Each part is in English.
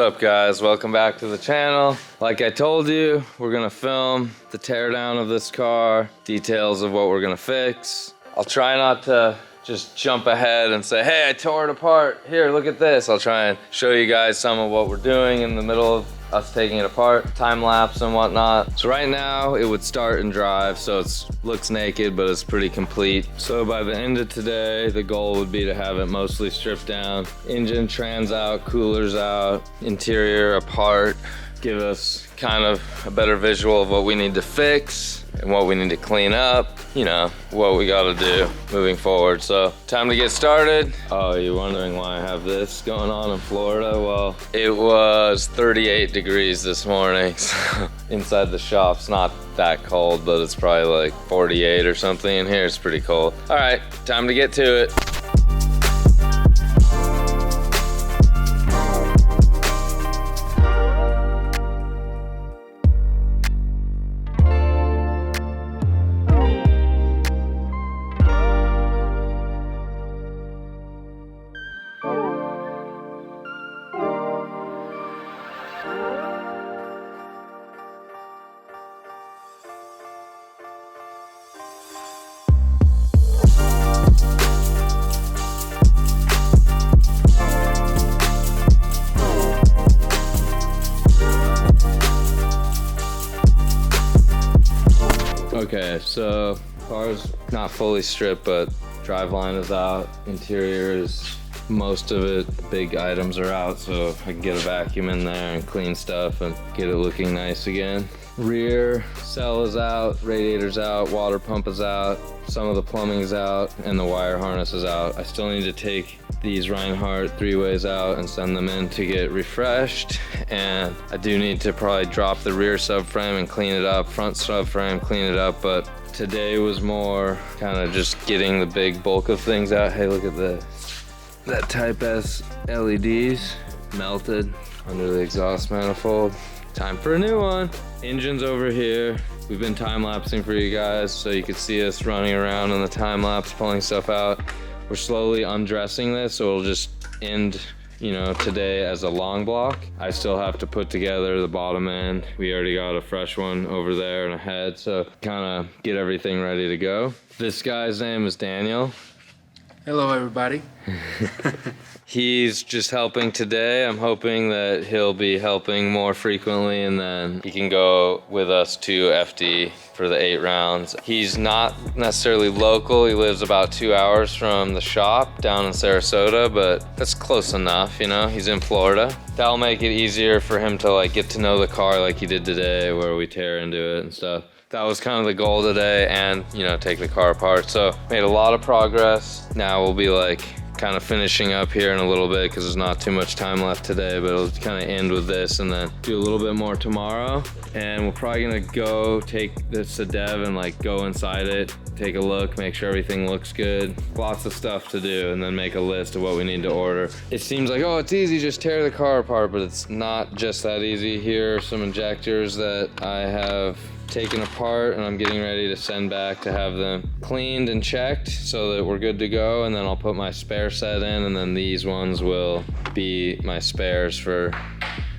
up, guys? Welcome back to the channel. Like I told you, we're gonna film the teardown of this car, details of what we're gonna fix. I'll try not to just jump ahead and say, hey, I tore it apart. Here, look at this. I'll try and show you guys some of what we're doing in the middle of us taking it apart, time lapse and whatnot. So right now it would start and drive, so it looks naked, but it's pretty complete. So by the end of today, the goal would be to have it mostly stripped down. Engine, trans out, coolers out, interior apart, give us kind of a better visual of what we need to fix and what we need to clean up, you know, what we gotta do moving forward. So time to get started. Oh, you're wondering why I have this going on in Florida? Well, it was 38 degrees this morning. So inside the shop's not that cold, but it's probably like 48 or something in here. It's pretty cold. All right, time to get to it. Okay, so car's not fully stripped, but driveline is out, interior is most of it, the big items are out, so I can get a vacuum in there and clean stuff and get it looking nice again. Rear cell is out, radiator's out, water pump is out, some of the plumbing's out, and the wire harness is out. I still need to take these Reinhardt 3-ways out and send them in to get refreshed, and I do need to probably drop the rear subframe and clean it up, front subframe, clean it up, but today was more kind of just getting the big bulk of things out. Hey, look at this. That Type S LEDs melted under the exhaust manifold. Time for a new one. Engine's over here. We've been time-lapsing for you guys so you could see us running around in the time-lapse, pulling stuff out. We're slowly undressing this, so it'll just end, you know, today as a long block. I still have to put together the bottom end. We already got a fresh one over there and a head, so kind of get everything ready to go. This guy's name is Daniel. Hello, everybody. He's just helping today. I'm hoping that he'll be helping more frequently, and then he can go with us to FD for the 8 rounds. He's not necessarily local. He lives about 2 hours from the shop down in Sarasota, but that's close enough, you know? He's in Florida. That'll make it easier for him to like get to know the car like he did today, where we tear into it and stuff. That was kind of the goal today, and, you know, take the car apart. So made a lot of progress. Now we'll be like kind of finishing up here in a little bit because there's not too much time left today, but it'll kind of end with this and then do a little bit more tomorrow. And we're probably gonna go take this to Dev and like go inside it, take a look, make sure everything looks good. Lots of stuff to do, and then make a list of what we need to order. It seems like, oh, it's easy, just tear the car apart, but it's not just that easy. Here are some injectors that I have taken apart and I'm getting ready to send back to have them cleaned and checked so that we're good to go, and then I'll put my spare set in, and then these ones will be my spares for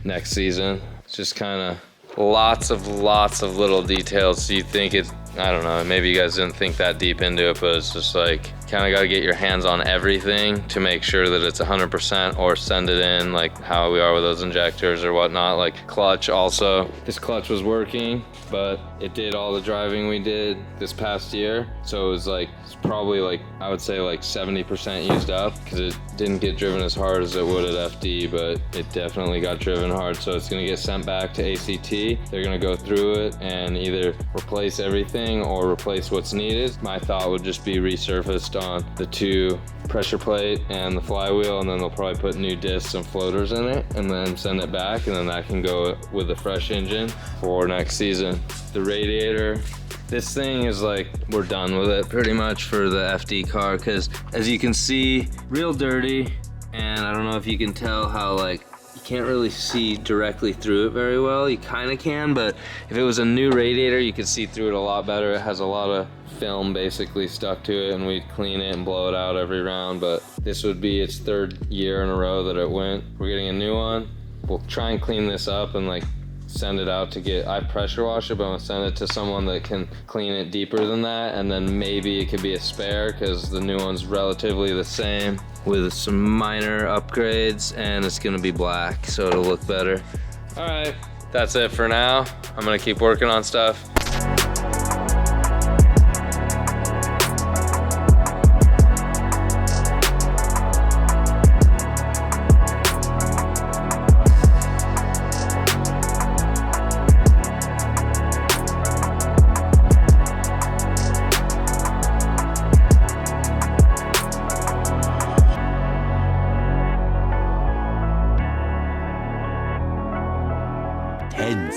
next season. It's just kind of lots of little details. So you think it's, I don't know, maybe you guys didn't think that deep into it, but it's just like kind of got to get your hands on everything to make sure that it's 100%, or send it in like how we are with those injectors or whatnot. Like clutch also, this clutch was working, but it did all the driving we did this past year, so it was like, it's probably like, I would say like 70% used up, because it didn't get driven as hard as it would at FD, but it definitely got driven hard. So it's going to get sent back to ACT. They're going to go through it and either replace everything or replace what's needed. My thought would just be resurfaced on the 2 pressure plate and the flywheel, and then they'll probably put new discs and floaters in it and then send it back, and then that can go with a fresh engine for next season. The radiator, this thing is like, we're done with it pretty much for the FD car, because as you can see, real dirty, and I don't know if you can tell how like you can't really see directly through it very well. You kind of can, but if it was a new radiator, you could see through it a lot better. It has a lot of film basically stuck to it, and we'd clean it and blow it out every round, but this would be its 3rd year in a row that it went. We're getting a new one. we'll try and clean this up and like send it out to get, I pressure wash it, but I'm gonna send it to someone that can clean it deeper than that, and then maybe it could be a spare because the new one's relatively the same with some minor upgrades, and it's gonna be black, so it'll look better. All right, that's it for now. I'm gonna keep working on stuff.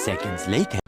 Seconds later.